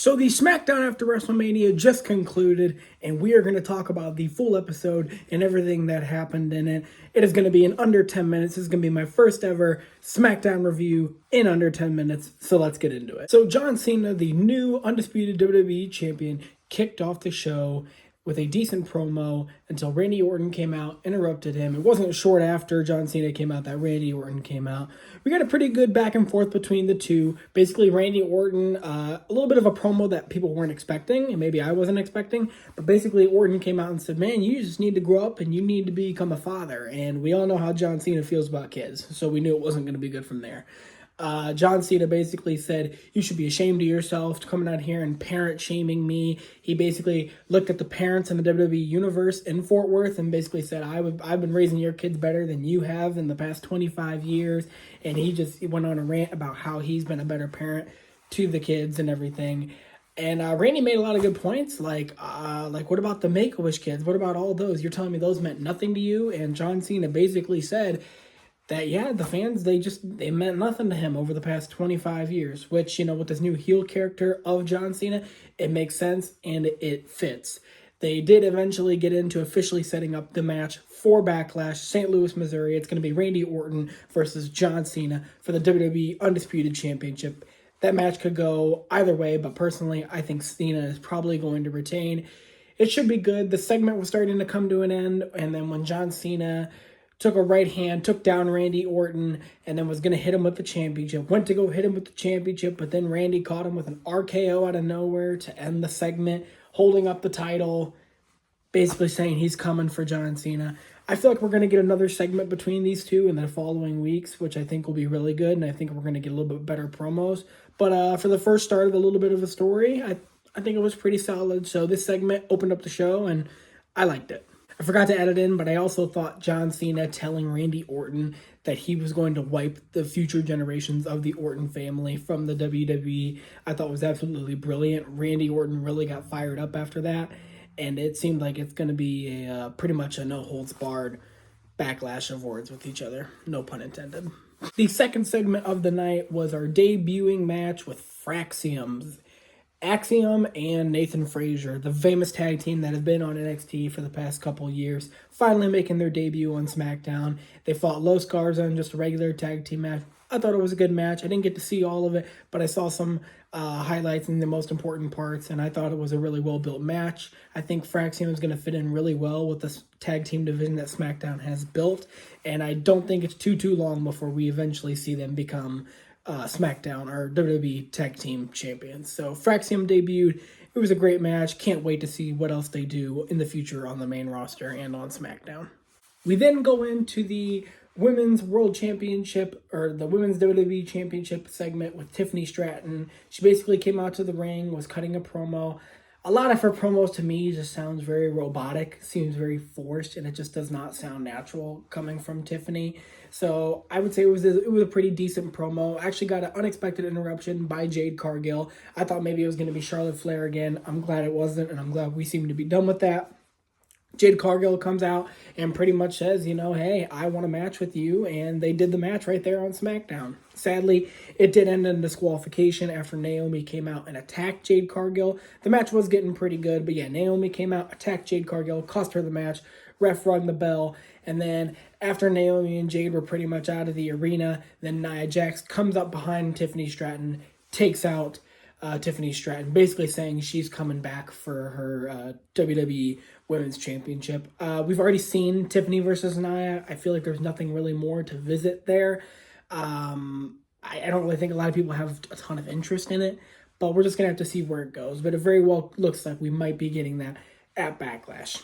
So the SmackDown after WrestleMania just concluded, and we are going to talk about the full episode and everything that happened in it. It is going to be in under 10 minutes. This is going to be my first ever SmackDown review in under 10 minutes, so let's get into it. So John Cena, the new undisputed WWE champion, kicked off the show with a decent promo until Randy Orton came out, interrupted him. It wasn't short after John Cena came out that Randy Orton came out. We got a pretty good back and forth between the two. Basically, Randy Orton, a little bit of a promo that people weren't expecting, and maybe I wasn't expecting, but basically Orton came out and said, man, you just need to grow up and you need to become a father. And we all know how John Cena feels about kids, so we knew it wasn't going to be good from there. John Cena basically said, you should be ashamed of yourself to coming out here and parent shaming me. He basically looked at the parents in the WWE universe in Fort Worth and basically said, I've been raising your kids better than you have in the past 25 years. And he went on a rant about how he's been a better parent to the kids and everything. And Randy made a lot of good points, like what about the Make-A-Wish kids? What about all those? You're telling me those meant nothing to you? And John Cena basically said that, yeah, the fans, they meant nothing to him over the past 25 years, which, you know, with this new heel character of John Cena, it makes sense and it fits. They did eventually get into officially setting up the match for Backlash, St. Louis, Missouri. It's going to be Randy Orton versus John Cena for the WWE Undisputed Championship. That match could go either way, but personally, I think Cena is probably going to retain. It should be good. The segment was starting to come to an end, and then when John Cena took a right hand, took down Randy Orton, and then was going to hit him with the championship. Went to go hit him with the championship, but then Randy caught him with an RKO out of nowhere to end the segment, holding up the title, basically saying he's coming for John Cena. I feel like we're going to get another segment between these two in the following weeks, which I think will be really good, and I think we're going to get a little bit better promos. But for the first start of a little bit of a story, I think it was pretty solid. So this segment opened up the show, and I liked it. I forgot to add it in, but I also thought John Cena telling Randy Orton that he was going to wipe the future generations of the Orton family from the WWE, I thought was absolutely brilliant. Randy Orton really got fired up after that, and it seemed like it's going to be pretty much a no-holds-barred backlash of words with each other. No pun intended. The second segment of the night was our debuting match with Fraxium. Axiom and Nathan Frazier, the famous tag team that have been on NXT for the past couple years, finally making their debut on SmackDown. They fought Los Garza in just a regular tag team match. I thought it was a good match. I didn't get to see all of it, but I saw some highlights and the most important parts, and I thought it was a really well-built match. I think Fraxium is going to fit in really well with this tag team division that SmackDown has built, and I don't think it's too long before we eventually see them become SmackDown or WWE Tag Team Champions. So Fraxium debuted. It was a great match. Can't wait to see what else they do in the future on the main roster and on SmackDown. We then go into the Women's World Championship, or the Women's WWE Championship segment with Tiffany Stratton. She basically came out to the ring, was cutting a promo. A lot of her promos to me just sounds very robotic, seems very forced, and it just does not sound natural coming from Tiffany. So I would say it was a pretty decent promo. I actually got an unexpected interruption by Jade Cargill. I thought maybe it was going to be Charlotte Flair again. I'm glad it wasn't, and I'm glad we seem to be done with that. Jade Cargill comes out and pretty much says, you know, hey, I want a match with you, and they did the match right there on SmackDown. Sadly, it did end in disqualification after Naomi came out and attacked Jade Cargill. The match was getting pretty good, but yeah, Naomi came out, attacked Jade Cargill, cost her the match, ref rung the bell, and then after Naomi and Jade were pretty much out of the arena, then Nia Jax comes up behind Tiffany Stratton, takes out Tiffany Stratton, basically saying she's coming back for her WWE Women's Championship. We've already seen Tiffany versus Nia. I feel like there's nothing really more to visit there. I don't really think a lot of people have a ton of interest in it, but we're just going to have to see where it goes. But it very well looks like we might be getting that at Backlash.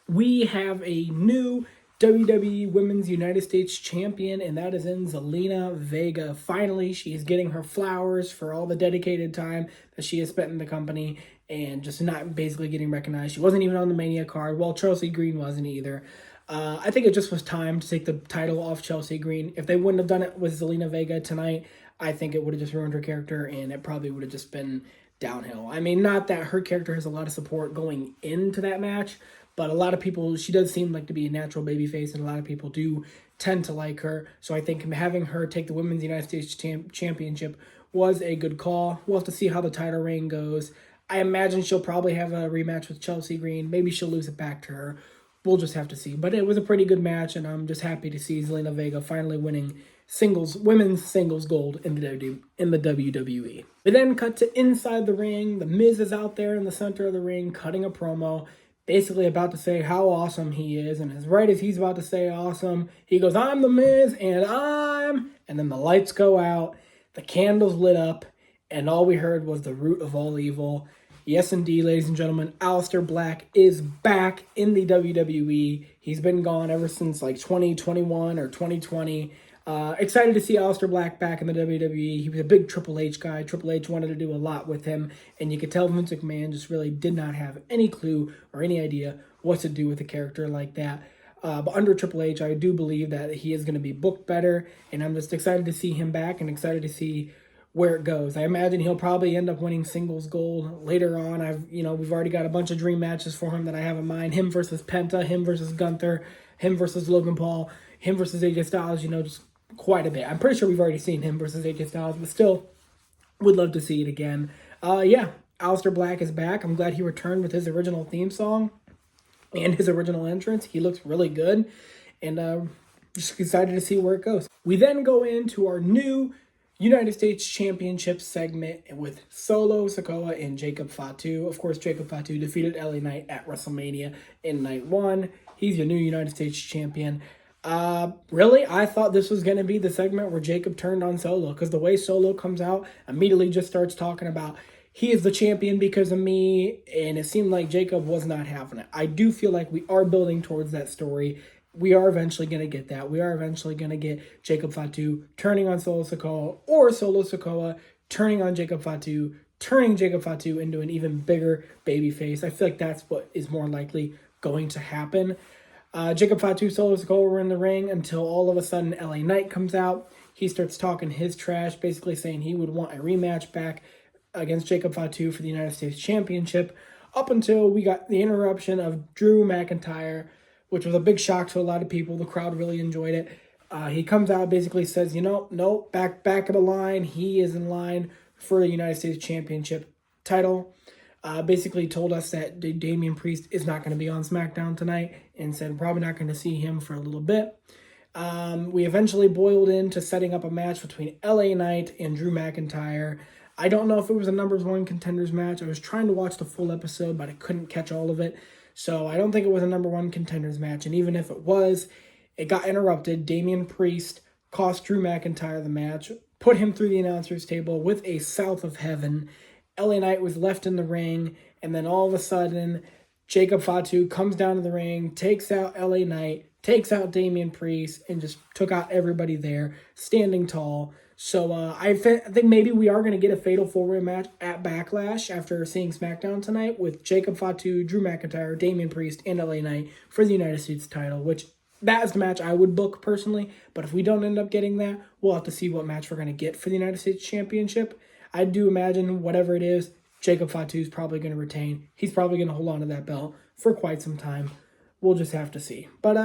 We have a new WWE Women's United States Champion, and that is in Zelina Vega. Finally, she is getting her flowers for all the dedicated time that she has spent in the company and just not basically getting recognized. She wasn't even on the Mania card. Well, Chelsea Green wasn't either. I think it just was time to take the title off Chelsea Green. If they wouldn't have done it with Zelina Vega tonight, I think it would have just ruined her character, and it probably would have just been downhill. I mean, not that her character has a lot of support going into that match, but a lot of people, she does seem like to be a natural babyface, and a lot of people do tend to like her. So I think having her take the Women's United States Championship was a good call. We'll have to see how the title reign goes. I imagine she'll probably have a rematch with Chelsea Green. Maybe she'll lose it back to her. We'll just have to see. But it was a pretty good match, and I'm just happy to see Zelina Vega finally winning women's singles gold in the WWE. We then cut to inside the ring. The Miz is out there in the center of the ring cutting a promo, basically about to say how awesome he is. And as he's about to say awesome, he goes, "I'm the Miz, and then the lights go out, the candles lit up, and all we heard was the root of all evil. Yes, indeed, ladies and gentlemen, Aleister Black is back in the WWE. He's been gone ever since like 2021 or 2020. Excited to see Aleister Black back in the WWE. He was a big Triple H guy. Triple H wanted to do a lot with him, and you could tell Vince McMahon just really did not have any clue or any idea what to do with a character like that. But under Triple H, I do believe that he is going to be booked better, and I'm just excited to see him back and excited to see where it goes. I imagine he'll probably end up winning singles gold later on. We've already got a bunch of dream matches for him that I have in mind. Him versus Penta, him versus Gunther, him versus Logan Paul, him versus AJ Styles, just quite a bit. I'm pretty sure we've already seen him versus AJ Styles, but still would love to see it again. Aleister Black is back. I'm glad he returned with his original theme song and his original entrance. He looks really good, and just excited to see where it goes. We then go into our new United States Championship segment with Solo Sikoa and Jacob Fatu. Of course, Jacob Fatu defeated LA Knight at WrestleMania in Night 1. He's your new United States Champion. Really, I thought this was going to be the segment where Jacob turned on Solo, because the way Solo comes out, immediately just starts talking about he is the champion because of me, and it seemed like Jacob was not having it. I do feel like we are building towards that story. We are eventually going to get that. We are eventually going to get Jacob Fatu turning on Solo Sikoa, or Solo Sikoa turning on Jacob Fatu, turning Jacob Fatu into an even bigger babyface. I feel like that's what is more likely going to happen. Jacob Fatu, Solo Sikoa were in the ring until all of a sudden LA Knight comes out. He starts talking his trash, basically saying he would want a rematch back against Jacob Fatu for the United States Championship, up until we got the interruption of Drew McIntyre, which was a big shock to a lot of people. The crowd really enjoyed it. He comes out, basically says, no, back of the line. He is in line for the United States Championship title. Basically told us that Damian Priest is not going to be on SmackDown tonight, and said we're probably not going to see him for a little bit. We eventually boiled into setting up a match between LA Knight and Drew McIntyre. I don't know if it was a number 1 contenders match. I was trying to watch the full episode, but I couldn't catch all of it. So I don't think it was a number 1 contenders match. And even if it was, it got interrupted. Damian Priest cost Drew McIntyre the match, put him through the announcer's table with a South of Heaven. LA Knight was left in the ring, and then all of a sudden, Jacob Fatu comes down to the ring, takes out LA Knight, takes out Damian Priest, and just took out everybody there, standing tall. So I think maybe we are going to get a Fatal 4-Way match at Backlash after seeing SmackDown tonight with Jacob Fatu, Drew McIntyre, Damian Priest, and LA Knight for the United States title, which that is the match I would book personally. But if we don't end up getting that, we'll have to see what match we're going to get for the United States Championship. I do imagine whatever it is, Jacob Fatu is probably going to retain. He's probably going to hold on to that belt for quite some time. We'll just have to see. But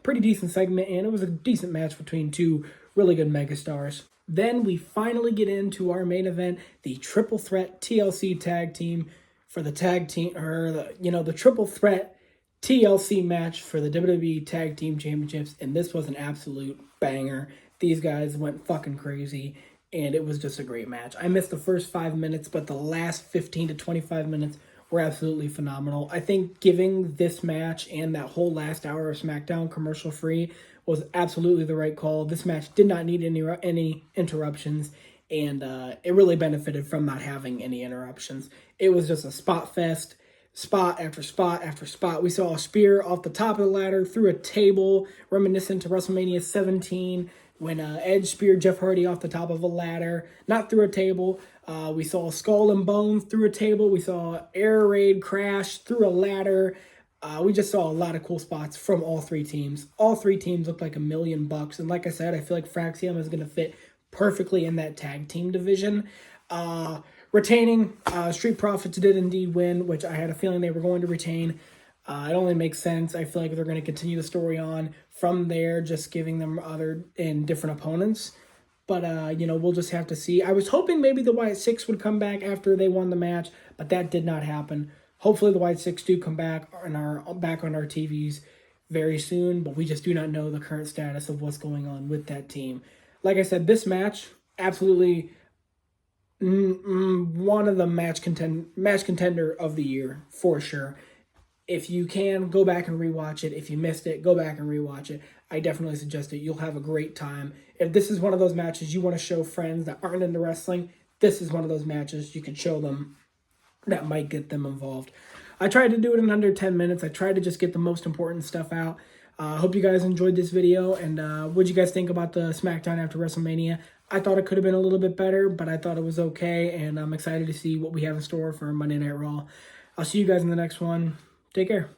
pretty decent segment, and it was a decent match between two really good megastars. Then we finally get into our main event, the Triple Threat TLC Tag Team for the tag team, or the Triple Threat TLC match for the WWE Tag Team Championships, and this was an absolute banger. These guys went fucking crazy, and it was just a great match. I missed the first 5 minutes, but the last 15 to 25 minutes were absolutely phenomenal. I think giving this match and that whole last hour of SmackDown commercial free was absolutely the right call. This match did not need any interruptions, and it really benefited from not having any interruptions. It was just a spot fest, spot after spot after spot. We saw a spear off the top of the ladder through a table, reminiscent to WrestleMania 17, when Edge speared Jeff Hardy off the top of a ladder, not through a table. We saw Skull and Bones through a table. We saw Air Raid crash through a ladder. We just saw a lot of cool spots from all three teams. All three teams looked like $1 million. And like I said, I feel like Fraxium is going to fit perfectly in that tag team division. Retaining, Street Profits did indeed win, which I had a feeling they were going to retain. It only makes sense. I feel like they're going to continue the story on from there, just giving them other and different opponents. But, you know, we'll just have to see. I was hoping maybe the White Six would come back after they won the match, but that did not happen. Hopefully the White Six do come back and are back on our TVs very soon, but we just do not know the current status of what's going on with that team. Like I said, this match, absolutely one of the match contender of the year, for sure. If you can, go back and rewatch it. If you missed it, go back and rewatch it. I definitely suggest it. You'll have a great time. If this is one of those matches you want to show friends that aren't into wrestling, this is one of those matches you can show them that might get them involved. I tried to do it in under 10 minutes. I tried to just get the most important stuff out. I hope you guys enjoyed this video, and what'd you guys think about the SmackDown after WrestleMania? I thought it could have been a little bit better, but I thought it was okay, and I'm excited to see what we have in store for Monday Night Raw. I'll see you guys in the next one. Take care.